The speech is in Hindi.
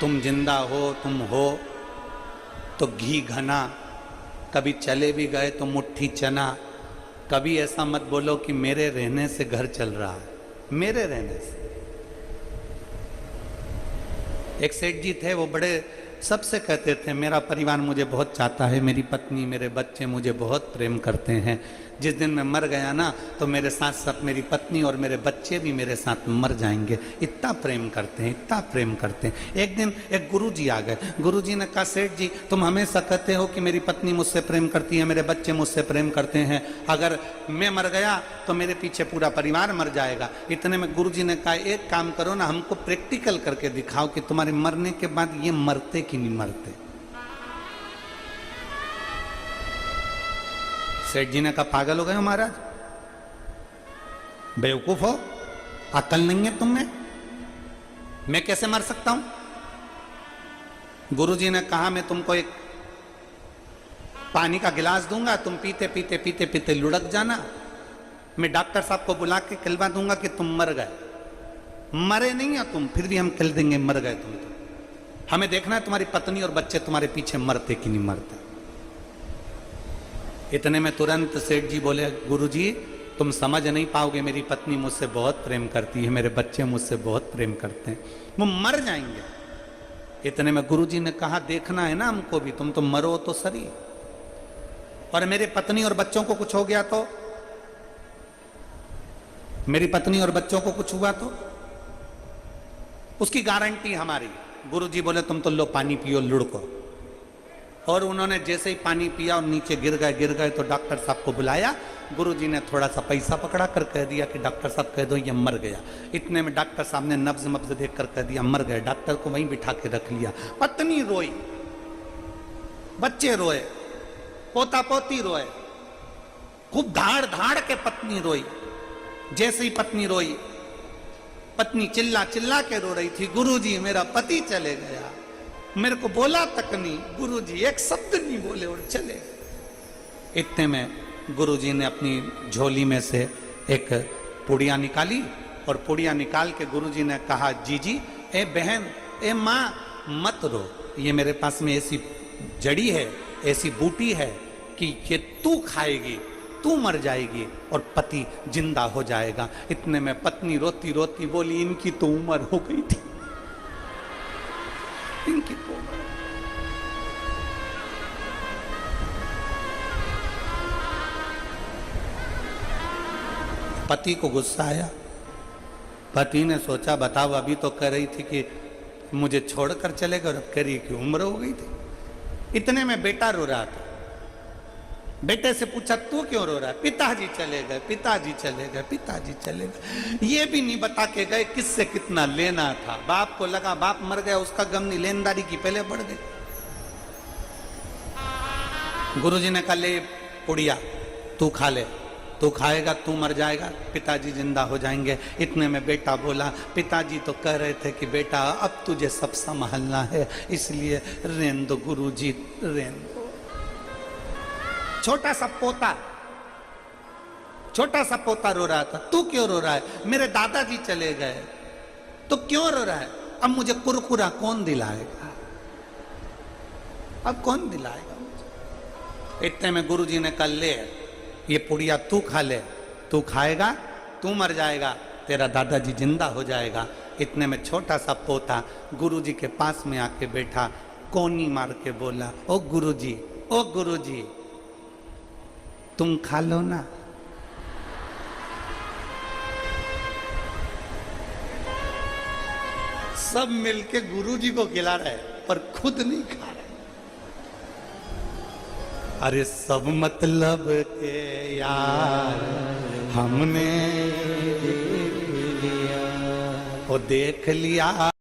तुम जिंदा हो, तुम हो तो घी घना, कभी चले भी गए तो मुट्ठी चना। कभी ऐसा मत बोलो कि मेरे रहने से घर चल रहा है, मेरे रहने से। एक सेठ जी थे, वो बड़े सबसे कहते थे मेरा परिवार मुझे बहुत चाहता है, मेरी पत्नी मेरे बच्चे मुझे बहुत प्रेम करते हैं। जिस दिन मैं मर गया ना तो मेरे साथ साथ मेरी पत्नी और मेरे बच्चे भी मेरे साथ मर जाएंगे, इतना प्रेम करते हैं, इतना प्रेम करते हैं। एक दिन एक गुरुजी आ गए। गुरुजी ने कहा सेठ जी तुम हमेशा कहते हो कि मेरी पत्नी मुझसे प्रेम करती है, मेरे बच्चे मुझसे प्रेम करते हैं, अगर मैं मर गया तो मेरे पीछे पूरा परिवार मर जाएगा। इतने में गुरुजी ने कहा एक काम करो ना, हमको प्रैक्टिकल करके दिखाओ कि तुम्हारे मरने के बाद ये मरते कि नहीं मरते। सेठ जी ने कहा पागल हो गए हो महाराज, बेवकूफ हो, अकल नहीं है तुम में, मैं कैसे मर सकता हूं। गुरुजी ने कहा मैं तुमको एक पानी का गिलास दूंगा, तुम पीते पीते पीते पीते लुढ़क जाना, मैं डॉक्टर साहब को बुला के कहलवा दूंगा कि तुम मर गए। मरे नहीं हो तुम, फिर भी हम कह देंगे मर गए तुम तो। हमें देखना है तुम्हारी पत्नी और बच्चे तुम्हारे पीछे मरते कि नहीं मरते। इतने में तुरंत सेठ जी बोले गुरुजी तुम समझ नहीं पाओगे, मेरी पत्नी मुझसे बहुत प्रेम करती है, मेरे बच्चे मुझसे बहुत प्रेम करते हैं, वो मर जाएंगे। इतने में गुरुजी ने कहा देखना है ना हमको भी, तुम तो मरो तो सही, और मेरे पत्नी और बच्चों को कुछ हो गया तो, मेरी पत्नी और बच्चों को कुछ हुआ तो उसकी गारंटी हमारी। गुरुजी बोले तुम तो लो पानी पियो लुढ़को। और उन्होंने जैसे ही पानी पिया और नीचे गिर गए तो डॉक्टर साहब को बुलाया। गुरुजी ने थोड़ा सा पैसा पकड़ा कर कह दिया कि डॉक्टर साहब कह दो ये मर गया। इतने में डॉक्टर साहब ने नब्ज मब्ज देख कर कह दिया मर गए। डॉक्टर को वहीं बिठा के रख लिया। पत्नी रोई, बच्चे रोए, पोता पोती रोए, खूब धाड़ धाड़ के पत्नी रोई। जैसे ही पत्नी रोई, पत्नी चिल्ला चिल्ला के रो रही थी गुरुजी मेरा पति चले गया, मेरे को बोला तक नहीं, गुरुजी एक शब्द नहीं बोले और चले। इतने में गुरुजी ने अपनी झोली में से एक पुड़िया निकाली और पुड़िया निकाल के गुरुजी ने कहा जीजी ए बहन ए माँ मत रो, ये मेरे पास में ऐसी जड़ी है, ऐसी बूटी है कि ये तू खाएगी, तू मर जाएगी और पति जिंदा हो जाएगा। इतने में पत्नी रोती रोती बोली इनकी तो उम्र हो गई थी, इनकी तो उम्र। पति को गुस्सा आया। पति ने सोचा बताओ अभी तो कह रही थी कि मुझे छोड़कर चले गए और अब कह रही कि उम्र हो गई थी। इतने में बेटा रो रहा था। बेटे से पूछा तू क्यों रो रहा है? पिताजी चले गए, पिताजी चले गए, पिताजी चले गए। ये भी नहीं बता के गए किससे कितना लेना था। बाप को लगा बाप मर गया, उसका गम नहीं, लेनदारी की पहले बढ़ गई। गुरुजी ने कहा ले पुड़िया तू खा ले, तू खाएगा तू मर जाएगा, पिताजी जिंदा हो जाएंगे। इतने में बेटा बोला पिताजी तो कह रहे थे कि बेटा अब तुझे सब संभालना है, इसलिए रेन दो गुरुजी, रेन दो। छोटा सा पोता रो रहा था। तू क्यों रो रहा है? मेरे दादाजी चले गए। तो क्यों रो रहा है? अब मुझे कुरकुरा कौन दिलाएगा? अब कौन दिलाएगा मुझे? इतने में गुरुजी ने कहा ले ये पुड़िया तू खा ले, तू खाएगा तू मर जाएगा, तेरा दादाजी जिंदा हो जाएगा। इतने में छोटा सा पोता गुरुजी के पास में आके बैठा, कोनी मार के बोला ओ गुरुजी, ओ गुरुजी तुम खा लो ना। सब मिलके गुरुजी को खिला रहे पर खुद नहीं खा रहे। अरे सब मतलब के यार हमने वो देख लिया